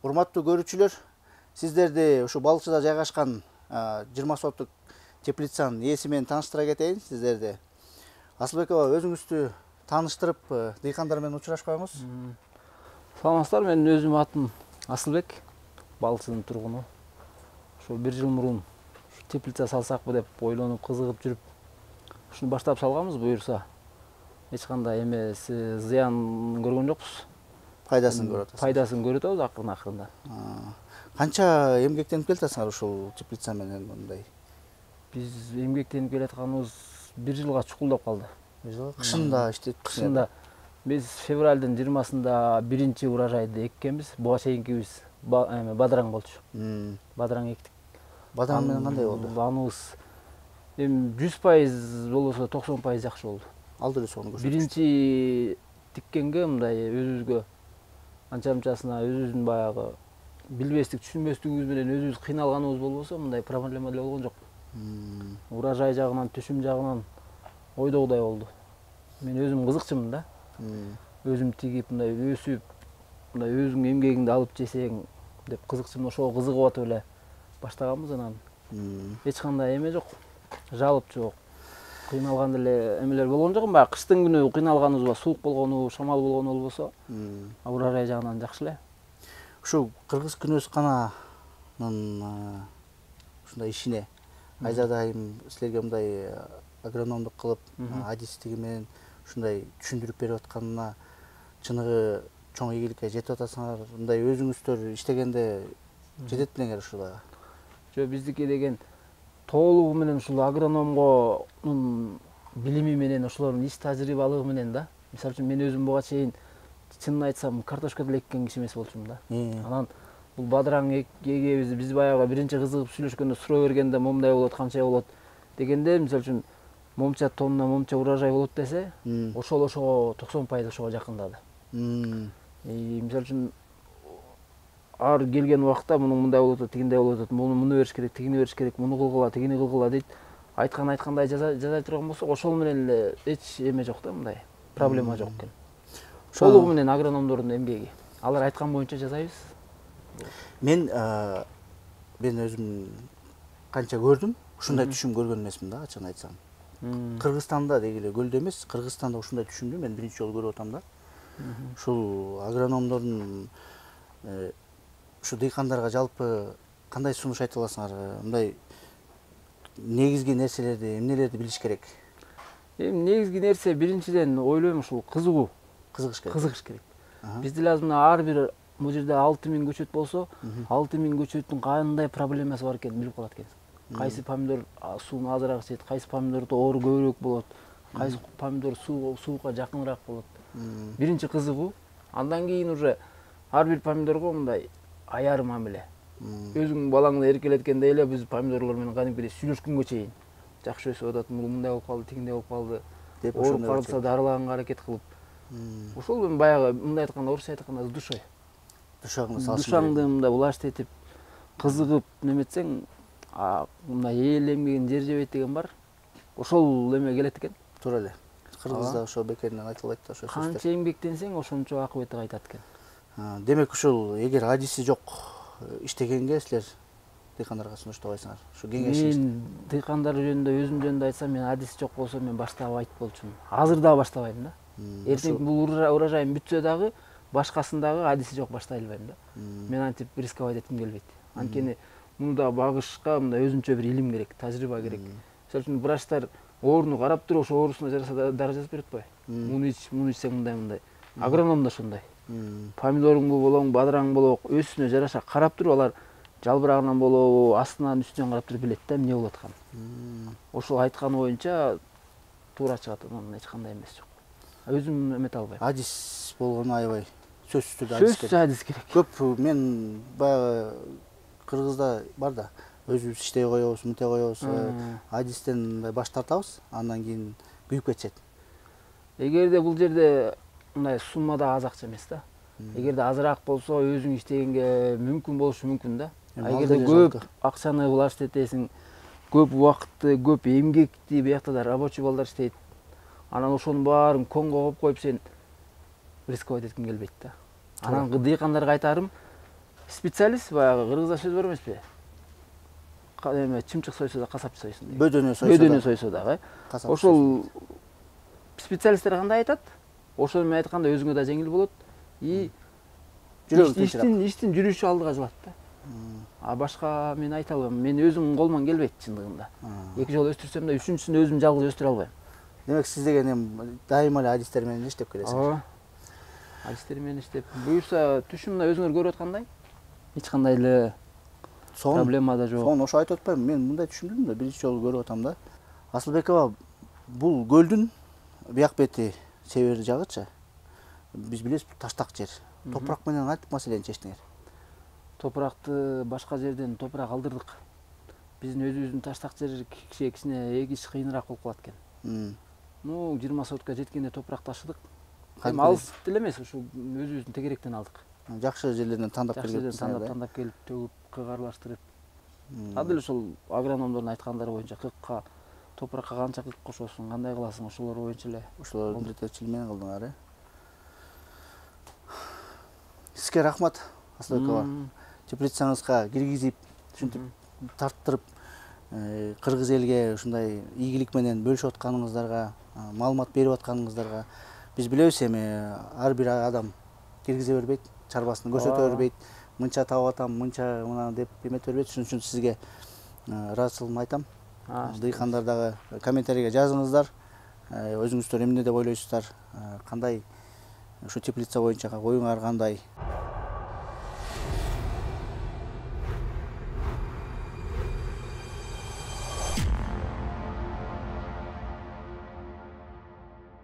Урматтуу көрүүчүлөр, сиздерди ушу Балыкчыда жайгашкан 20 соттук теплицанын ээси менен тааныштыра кетейин сиздерди. Асылбек аба, өзүңүздү тааныштырып, дыйкандар менен учурашып коюңуз. Саламатсыздар, менин өзүм атым Асылбек, Балыкчынын тургуну. Ошо 1 жыл мурун теплица салсакпы деп ойлонуп, кызыгып жүрүп, ушуну баштап салганбыз. Буюрса эч кандай эмеси, зыянын көргөн жокпуз. Пайдасын көрүп атасыз. Пайдасын көрүп атабыз акырында. Канча эмгектенип келатасыңар ушул теплица менен мындай? Биз эмгектенип келатканыбыз 1 жылга чукулдап калды. Кышында иштеп, кышында биз февралдын 20-сында биринчи урожайды эккенбиз. Буга чейинкибиз бадыраң болчу. Бадыраң эктик. Бадыраң менен кандай болду? Аныбыз эми 100% болбосо 90% жакшы болду. Алды эле сону көрсөтүштү. Биринчи тиккенге мындай өзүбүзгө анча-мынчасына өзүбүздүн баягы билбестик, түшүнбөстүгүбүз менен өзүбүз кыйналганыбыз болбосо мындай проблема деле болгон жок. Урожай жагынан, түшүм жагынан ойдогудай болду. Мен өзүм кызыкчымын да. Өзүм тигип, мындай өсүп, мындай өзүңдүн эмгегиңди алып жесең деп кызыкчымын. Ошого кызыгып атып эле баштаганбыз. Анан эч кандай эме жок, жалып жок. Кыйналган деле эмелер болгон жок. Баягы кыштын күнү кыйналганыбыз суук болгону, шамал болгону болбосо, урожай жагынан жакшы эле. Ушу Кыргыз Күнөс кананын ушундай ишине айзадайым силерге мындай агрономдук кылып, адистиги менен ушундай түшүндүрүп берип атканына чыныгы чоң ийгиликке жетип атасыңар. Мындай өзүңүздөр иштегенде жетет белеңер ушуга? Жо, биздики деген толугу менен ушул агрономгонун билими менен, ошолордун иш тажрыйбалыгы менен да. Мисалы үчүн мен өзүм буга чейин чынын айтсам картошка деле эккен киши эмес болчумун да. Анан бул бадыраң эгебиз биз баягы биринчи кызыгып сүйлөшкөндө суроо бергенде момундай болот, канчай болот дегенде, мисалы үчүн момча тонна момча урожай болот десе, ошого 90% ошого жакындады. Мисалы үчүн ар келген убакта мындай болот, тигиндей болот, муну бериш керек, тигини бериш керек, муну кылгыла, тигини кылгыла дейт. Айткандай жасай турган болсок, ошол менен эле эч эме жок да, мындай проблема жок экен. Толугу менен агрономдордун эмгеги. Алар айткан боюнча жасайбыз. Мен өзүм канча көрдүм, ушундай түшүм көргөн эмесмин да, ачыгын айтсам. Кыргызстанда деги эле көлдө эмес, Кыргызстанда ушундай түшүмдү мен биринчи жолу көрүп атам да. Ушул агрономдордун ушу дыйкандарга жалпы кандай сунуш айта аласыңар? Мындай негизги нерселерди, эмнелерди билиш керек? Эми негизги нерсе биринчиден ойлойм ушул кызыгуу. Кызыгыш керек. Биз деле азыр мына ар бир бул жерде 6000 көчөт болсо, 6000 көчөттүн кандай проблемасы бар экенин билип калат экенсиң. Кайсы помидор сууну азыраак ичет, кайсы помидордо оору көбүрөөк болот, кайсы помидор суукка жакыныраак болот. Биринчи кызыгуу, андан кийин уже ар бир помидорго мындай аярым мамиле. Өзүң балаңды эркелеткендей эле биз помидорлор менен кадимкидей сүйлөшкөнгө чейин жакшы өсүп атат, мындай болуп калды, тигиндей болуп калды деп ооруп калса дарылаганга аракет кылып. Ошол мен баягы мындай айтканда, орусча айтканда с душой. Душаңды мындай улаштетип, кызыгып неметсең, мындай эл эмгегин жер жебейт деген бар. Ошол эме келет экен. Туура эле. Кыргызда ошо бекеринен айтылбайт да ошо сөздөр. Канча эмгектенсең, ошончо акыбети кайтат экен. Демек ушул эгер адиси жок иштегенге силер дыйкандарга сунуштабайсыңар. Ушу кеңешиңиз. Мен дыйкандар жөнүндө, өзүм жөнүндө айтсам, мен адис жок болсо мен баштабайт болчумун. Азыр дагы баштабайм да. Эртең бул урожайым бүтсө дагы башкасындагы адиси жок баштай албайм да. Мен антип рисковать этким келбейт. Анткени муну да багышка мындай өзүнчө бир илим керек, тажрыйба керек. Мисалы үчүн врачтар ооруну карап туруп, ошо оорусуна жараша дары жазып берет атпайбы? Муну ичсең мындай. Агроном да ошондой. Помидоруң болобу, бадыраң болобу, өсүнө жараша карап туруп, алар жалбырагынан болобу, астынан, үстүнөн карап туруп билет да эмне болуп атканын. Ошол айтканы боюнча туура чыгат, анан эч кандай эмеси жок. Өзүм эмете албайм. Адис болгону аябай сөзсүз түрдө адис керек. Сөзсүз адис керек. Көп мен баягы Кыргызда бар да, өзүбүз иштей коебуз, мынтей коебуз, адистен мындай баш тартабыз, андан кийин күйүп кетишет. Эгерде бул жерде мындай сумма да аз акча эмес да. Эгерде азыраак болсо өзүң иштегенге мүмкүн болушу мүмкүн да. Эгерде көп акчаны булашт этесиң, көп убакытты, көп эмгекти, биякта да рабочий балдар иштейт. Анан ошонун баарын конго коюп коюп сен рисковать эткиң келбейт да. Анан дыйкандарга айтарым, специалист баягы кыргызда сөз бар эмеспи? Эме чымчык сойсо да касапчы сойсун деген. Бөдөнө сойсо дагы. Ошол специалисттер кандай айтат? Ошол эми айтканда өзүңө да жеңил болот. И иштин жүрүшү алдыга жылат да. А башка мен айта албайм. Мен өзүм колуман келбейт чындыгында. 2 жолу өстүрсөм да үчүнчүсүн өзүм жалгыз өстүрө албайм. Демек сиз деген эми дайыма эле адистер менен иштеп келесиз. Ооба. Адистер менен иштеп, буюрса түшүм мына өзүңөр көрүп аткандай. Эч кандай эле проблема да жок. Ошо айтып атпаймынбы? Мен мындай түшүндүм да, биринчи жолу көрүп атам да. Асылбекова, бул көлдүн бияк бети север жагычы. Биз билебиз, таштак жер. Топурак менен кантип маселени чечтиңер? Топуракты башка жерден топурак алдырдык. Биздин өзүбүздүн таштак жер кичине эгиш кыйыныраак болуп калат экен. 20 сотка жеткенде топурак ташыдык. Эми алыс деле эмес, ушу өзүбүздүн тегеректен алдык. Жакшы жерлерден тандап келип, тандап келип, төгүп, кыг аралаштырып. Адил ошол агрономдордун айткандары боюнча кыкка, топуракка канча кык кошосуң, кандай кыласың, ошолор боюнча эле. Ошолордун жетекчилиги менен кылдыңар, э? Сизге рахмат, Асылбекова. Теплицаңызга киргизип, ушинтип тарттырып, кыргыз элге ушундай ийгилик менен бөлүшүп атканыңыздарга, маалымат берип атканыңыздарга, биз билебиз эми ар бир адам киргизе бербейт, чарбасын көрсөтө бербейт, мынча таап атам, мынча мына деп эмете бербейт. Ошон үчүн сизге ыраазычылыгымды айтам. Дыйкандар дагы комментарийге жазыңыздар. Өзүңүздөр эмне деп ойлойсуздар? Кандай ушу теплица боюнча оюңар кандай?